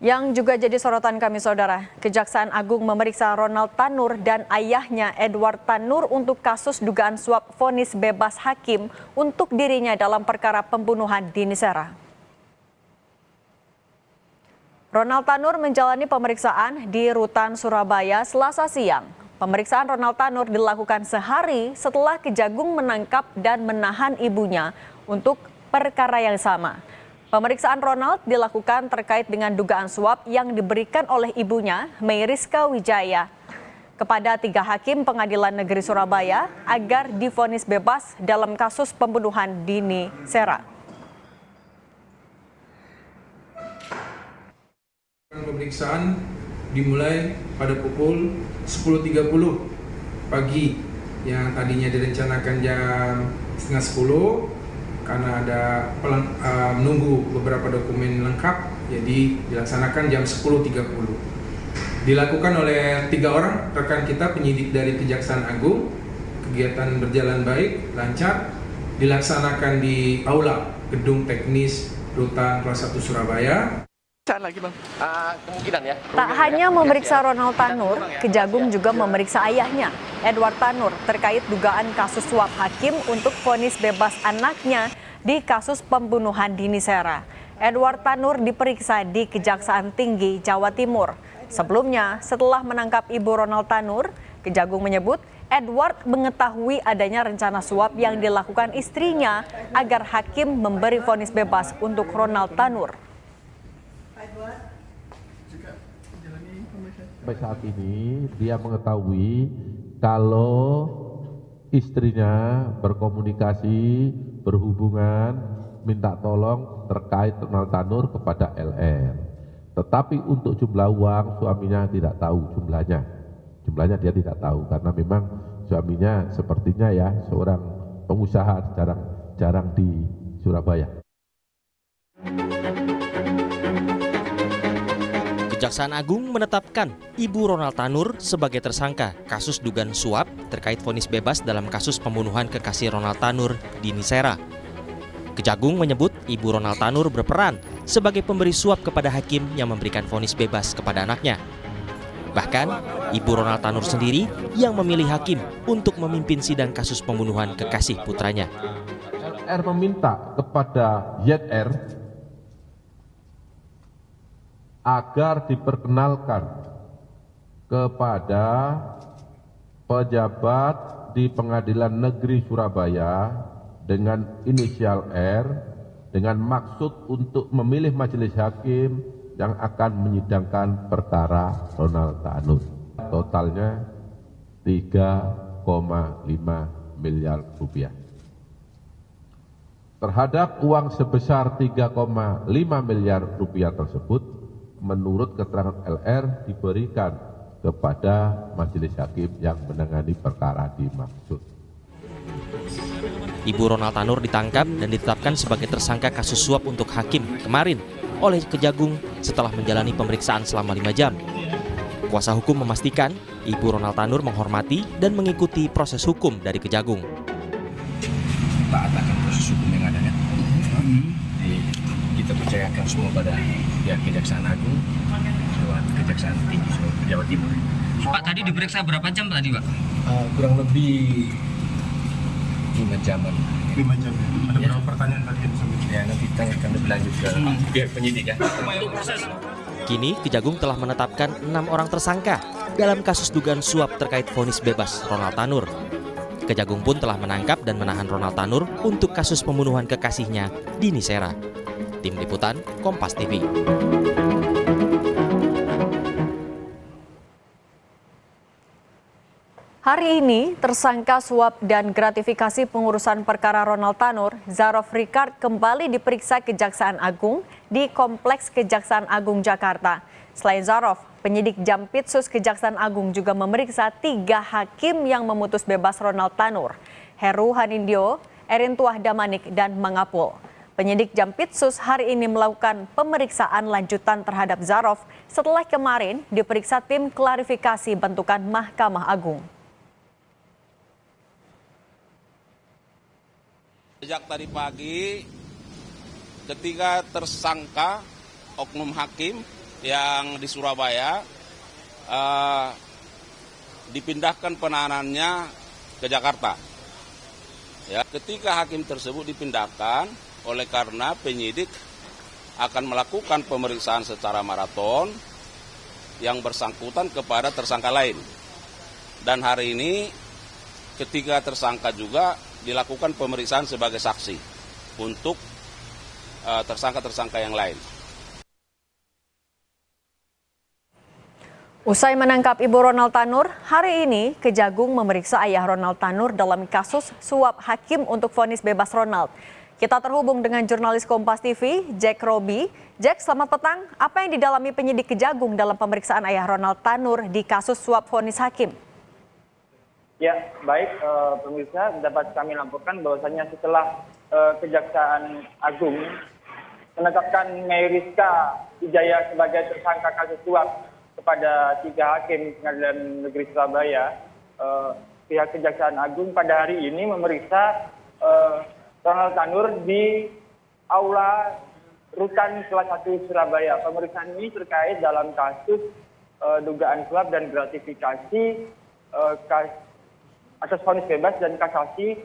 Yang juga jadi sorotan kami, Saudara, Kejaksaan Agung memeriksa Ronald Tanur dan ayahnya Edward Tanur untuk kasus dugaan suap vonis bebas hakim untuk dirinya dalam perkara pembunuhan di Nini Sera. Ronald Tanur menjalani pemeriksaan di Rutan Surabaya Selasa siang. Pemeriksaan Ronald Tanur dilakukan sehari setelah Kejagung menangkap dan menahan ibunya untuk perkara yang sama. Pemeriksaan Ronald dilakukan terkait dengan dugaan suap yang diberikan oleh ibunya, Mayriska Wijaya, kepada 3 hakim Pengadilan Negeri Surabaya agar divonis bebas dalam kasus pembunuhan di Nini Sera. Pemeriksaan dimulai pada pukul 10.30 pagi yang tadinya direncanakan jam setengah 10. Karena ada menunggu beberapa dokumen lengkap, jadi dilaksanakan jam 10.30. Dilakukan oleh 3 orang rekan kita penyidik dari Kejaksaan Agung. Kegiatan berjalan baik, lancar, dilaksanakan di aula Gedung Teknis Rutan Kelas 1 Surabaya. Lagi bang, kemungkinan ya. Tak hanya memeriksa Ronald Tanur, Kejagung juga memeriksa ayahnya, Edward Tanur, terkait dugaan kasus suap hakim untuk vonis bebas anaknya di kasus pembunuhan di Nini Sera. Edward Tanur diperiksa di Kejaksaan Tinggi Jawa Timur. Sebelumnya, setelah menangkap ibu Ronald Tanur, Kejagung menyebut Edward mengetahui adanya rencana suap yang dilakukan istrinya agar hakim memberi vonis bebas untuk Ronald Tanur. Sampai saat ini dia mengetahui kalau istrinya berkomunikasi, berhubungan, minta tolong terkait Ronald Tanur kepada LR. Tetapi untuk jumlah uang suaminya tidak tahu jumlahnya. Jumlahnya dia tidak tahu karena memang suaminya sepertinya ya seorang pengusaha jarang di Surabaya. Kejaksaan Agung menetapkan Ibu Ronald Tanur sebagai tersangka kasus dugaan suap terkait vonis bebas dalam kasus pembunuhan kekasih Ronald Tanur di Nini Sera. Kejagung menyebut Ibu Ronald Tanur berperan sebagai pemberi suap kepada hakim yang memberikan vonis bebas kepada anaknya. Bahkan, Ibu Ronald Tanur sendiri yang memilih hakim untuk memimpin sidang kasus pembunuhan kekasih putranya. LR meminta kepada YR agar diperkenalkan kepada pejabat di Pengadilan Negeri Surabaya dengan inisial R dengan maksud untuk memilih majelis hakim yang akan menyidangkan perkara Ronald Tanur. Totalnya 3,5 miliar rupiah. Terhadap uang sebesar 3,5 miliar rupiah tersebut, menurut keterangan LR diberikan kepada majelis hakim yang menangani perkara dimaksud. Ibu Ronald Tanur ditangkap dan ditetapkan sebagai tersangka kasus suap untuk hakim kemarin oleh Kejagung setelah menjalani pemeriksaan selama 5 jam. Kuasa hukum memastikan Ibu Ronald Tanur menghormati dan mengikuti proses hukum dari Kejagung. Taat akan proses hukum yang adanya. Kita percayakan semua pada pihak Kejaksaan Agung lewat Kejaksaan Tinggi Jawa Timur. Pak, tadi diperiksa berapa jam tadi, Pak? Kurang lebih 5 jaman. 5 jam. Ada Ya. berapa pertanyaan tadi yang sampai? Ya, nanti tanyakan lebih lanjut ke pihak penyidik ya. Kini Kejagung telah menetapkan 6 orang tersangka dalam kasus dugaan suap terkait vonis bebas Ronald Tanur. Kejagung pun telah menangkap dan menahan Ronald Tanur untuk kasus pembunuhan kekasihnya di Nini Sera. Tim Liputan Kompas TV. Hari ini, tersangka suap dan gratifikasi pengurusan perkara Ronald Tanur, Zarof Ricard, kembali diperiksa Kejaksaan Agung di Kompleks Kejaksaan Agung Jakarta. Selain Zarof, penyidik Jampitsus Kejaksaan Agung juga memeriksa 3 hakim yang memutus bebas Ronald Tanur, Heru Hanindyo, Erin Tuah Damanik, dan Mangapul. Penyidik Jampitsus hari ini melakukan pemeriksaan lanjutan terhadap Zarof setelah kemarin diperiksa tim klarifikasi bentukan Mahkamah Agung. Sejak tadi pagi, ketiga tersangka oknum hakim yang di Surabaya dipindahkan penahanannya ke Jakarta. Ya, ketika hakim tersebut dipindahkan, oleh karena penyidik akan melakukan pemeriksaan secara maraton yang bersangkutan kepada tersangka lain. Dan hari ini ketiga tersangka juga dilakukan pemeriksaan sebagai saksi untuk tersangka-tersangka yang lain. Usai menangkap Ibu Ronald Tanur, hari ini Kejagung memeriksa ayah Ronald Tanur dalam kasus suap hakim untuk vonis bebas Ronald. Kita terhubung dengan jurnalis Kompas TV, Jack Robi. Jack, selamat petang. Apa yang didalami penyidik Kejagung dalam pemeriksaan ayah Ronald Tanur di kasus suap vonis hakim? Ya, baik pemirsa, dapat kami laporkan bahwasannya setelah Kejaksaan Agung menetapkan Mayriska Wijaya sebagai tersangka kasus suap kepada 3 hakim Pengadilan Negeri Surabaya, pihak Kejaksaan Agung pada hari ini memeriksa Ronald Tanur di Aula Rutan kelas 1 Surabaya. Pemeriksaan ini terkait dalam kasus dugaan suap dan gratifikasi atas vonis bebas dan kasasi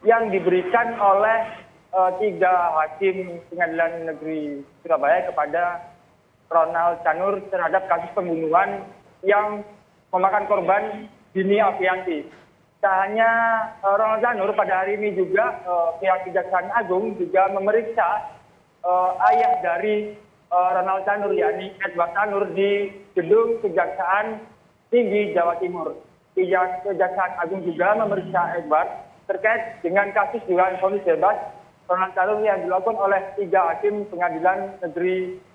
yang diberikan oleh 3 hakim Pengadilan Negeri Surabaya kepada Ronald Tanur terhadap kasus pembunuhan yang memakan korban Dini Afianti. Tak hanya Ronald Tanur, pada hari ini juga pihak Kejaksaan Agung juga memeriksa ayah dari Ronald Tanur, yakni Edward Tanur, di gedung Kejaksaan Tinggi Jawa Timur. Pihak Kejaksaan Agung juga memeriksa Edward terkait dengan kasus dugaan vonis bebas Ronald Tanur yang dilakukan oleh 3 hakim Pengadilan Negeri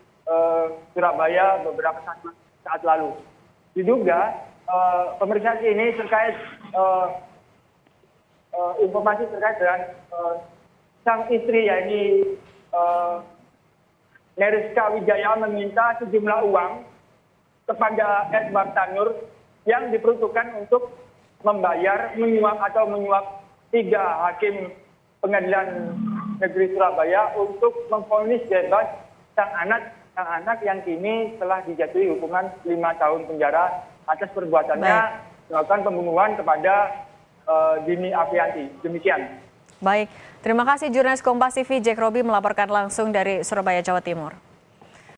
Surabaya beberapa saat lalu. Diduga pemeriksaan ini terkait informasi terkait dengan sang istri, yakni Mayriska Wijaya, meminta sejumlah uang kepada Edward Tanur yang diperuntukkan untuk menyuap 3 hakim Pengadilan Negeri Surabaya untuk memvonis bebas sang anak yang kini telah dijatuhi hukuman 5 tahun penjara atas perbuatannya melakukan pembunuhan kepada Dini Afianti. Demikian. Baik, terima kasih jurnalis Kompas TV Jack Robi melaporkan langsung dari Surabaya, Jawa Timur.